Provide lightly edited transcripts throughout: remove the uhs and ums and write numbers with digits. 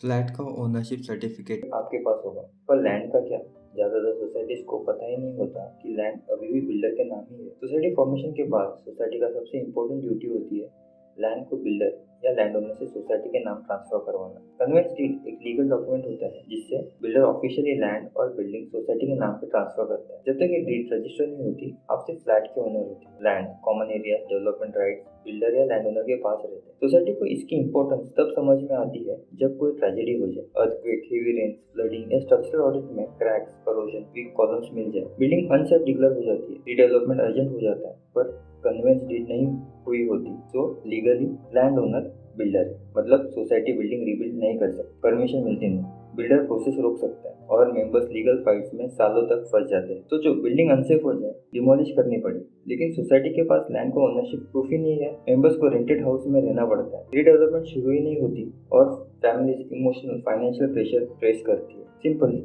Flat का ownership certificate आपके पास होगा, पर लैंड का क्या? ज़्यादातर सोसाइटीज़ को पता ही नहीं होता कि लैंड अभी भी बिल्डर के नाम ही है। सोसाइटी फॉर्मेशन के बाद सोसाइटी का सबसे इम्पोर्टेंट ड्यूटी होती है लैंड को बिल्डर या लैंड ओनर से सोसाइटी के नाम ट्रांसफर करवाना। कन्वेंस डीड एक लीगल डॉक्यूमेंट होता है जिससे बिल्डर ऑफिशियली लैंड और बिल्डिंग सोसाइटी के नाम पे ट्रांसफर करता है। जब तक ये डीड रजिस्टर नहीं होती, आप सिर्फ फ्लैट के ओनर होते हैं। Land, common area, development rights builder या लैंड ओनर के पास रहते हैं। सोसाइटी को इसकी इंपॉर्टेंस तब समझ में आती है जब कोई ट्रेजेडी हो जाए, अर्थक्वेक, हेवी रेन, फ्लडिंग या स्ट्रक्चरल ऑडिट में क्रैक्स, करोजन, वीक कॉलम्स मिल जाए, बिल्डिंग अनसेफ डिक्लेयर हो जाती है, रीडेवलपमेंट अर्जेंट हो जाता है, पर कन्वेंस डीड नहीं हुई होती, तो लीगली लैंड ओनर बिल्डर है। मतलब सोसाइटी बिल्डिंग रिबिल्ड नहीं कर सकती, परमिशन मिलती नहीं, बिल्डर प्रोसेस रोक सकता है और मेंबर्स लीगल फाइट्स में सालों तक फंस जाते हैं। तो जो बिल्डिंग अनसेफ हो जाए, डिमोलिश करनी पड़े, लेकिन सोसाइटी के पास लैंड का ओनरशिप प्रूफ ही नहीं है, मेंबर्स को रेंटेड हाउस में रहना पड़ता है, रीडेवलपमेंट शुरू ही नहीं होती और families emotional financial pressure face करती है। सिंपली,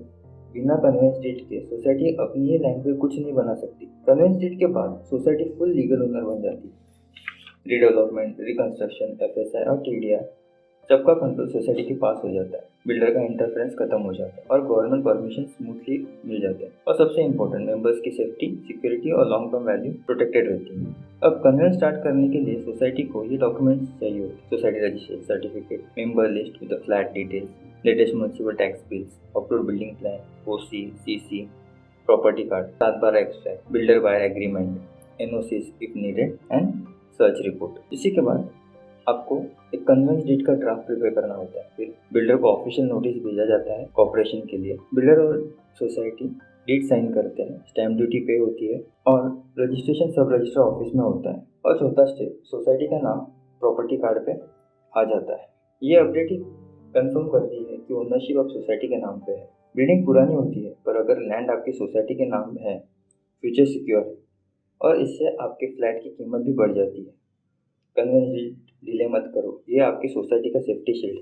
बिना कन्वेंस डीड के सोसाइटी अपनी ही लैंड पे कुछ नहीं बना सकती। कन्वेंस डीड के बाद सोसाइटी फुल लीगल ओनर बन जाती है। रीडेवलपमेंट, रिकंस्ट्रक्शन, एफएसआई और टीडीआर सबका कंट्रोल सोसाइटी के पास हो जाता है, बिल्डर का इंटरफेरेंस खत्म हो जाता है और गवर्नमेंट परमिशन स्मूथली मिल जाते हैं। और सबसे इंपॉर्टेंट, मेंबर्स की सेफ्टी, सिक्योरिटी और लॉन्ग टर्म वैल्यू प्रोटेक्टेड रहती है। अब कन्वेंस स्टार्ट करने के लिए सोसाइटी को ये डॉक्यूमेंट्स चाहिए होते हैं: society registration certificate, member list with the flat details, latest municipal tax bills, upload building plan, OC, CC, property card, 7/12 extract, builder buyer agreement, NOCs if needed and search report. इसी के बाद आपको एक conveyance deed का draft prepare करना होता है। फिर बिल्डर को ऑफिशियल नोटिस भेजा जाता है कॉर्पोरेशन के लिए। बिल्डर और सोसाइटी डीड साइन करते हैं, स्टैम्प ड्यूटी पे होती है और रजिस्ट्रेशन सब रजिस्टर ऑफिस में होता है। और चौथा स्टेप, सोसाइटी का नाम प्रॉपर्टी कार्ड पे आ जाता है। ये अपडेट ही कंफर्म करती है कि ओनरशिप अब सोसाइटी के नाम पे है। बिल्डिंग पुरानी होती है, पर अगर लैंड आपकी सोसाइटी के नाम है, फ्यूचर सिक्योर है और इससे आपके फ्लैट की कीमत भी बढ़ जाती है। कन्वेंस डीड डिले मत करो, ये आपकी सोसाइटी का सेफ्टी शील्ड है।